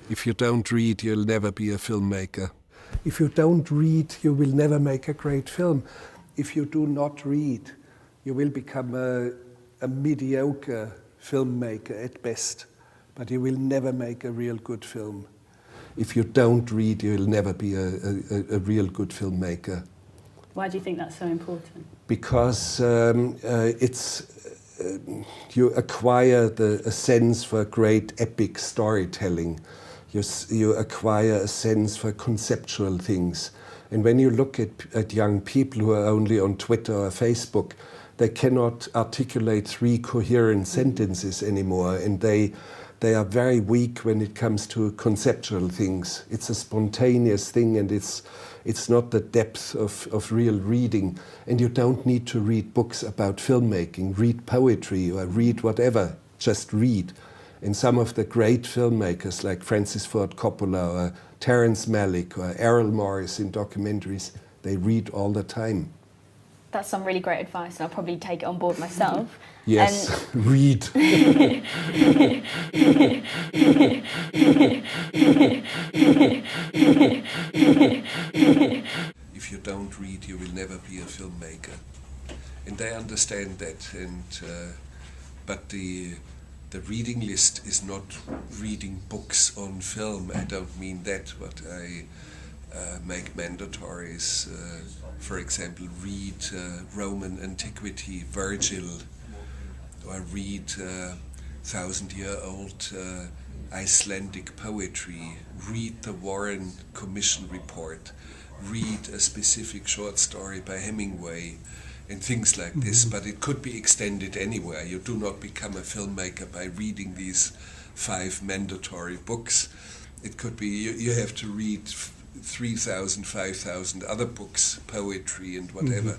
If you don't read, you'll never be a filmmaker. If you don't read, you will never make a great film. If you do not read, you will become a mediocre filmmaker at best, but you will never make a real good film. If you don't read, you'll never be a real good filmmaker. Why do you think that's so important? Because you acquire a sense for great epic storytelling. You acquire a sense for conceptual things. And when you look at young people who are only on Twitter or Facebook, they cannot articulate 3 coherent sentences anymore, and they are very weak when it comes to conceptual things. It's a spontaneous thing, and it's not the depth of real reading. And you don't need to read books about filmmaking, read poetry or read whatever, just read. And some of the great filmmakers like Francis Ford Coppola or Terrence Malick or Errol Morris in documentaries, they read all the time. That's some really great advice, and I'll probably take it on board myself. Yes, read. If you don't read, you will never be a filmmaker. And I understand that. But the reading list is not reading books on film. I don't mean that. What I make mandatory is, for example, read Roman antiquity, Virgil, or read 1,000-year-old Icelandic poetry, read the Warren Commission report, read a specific short story by Hemingway, and things like this. But it could be extended anywhere. You do not become a filmmaker by reading these 5 mandatory books. It could be you have to read 3,000, 5,000 other books, poetry and whatever.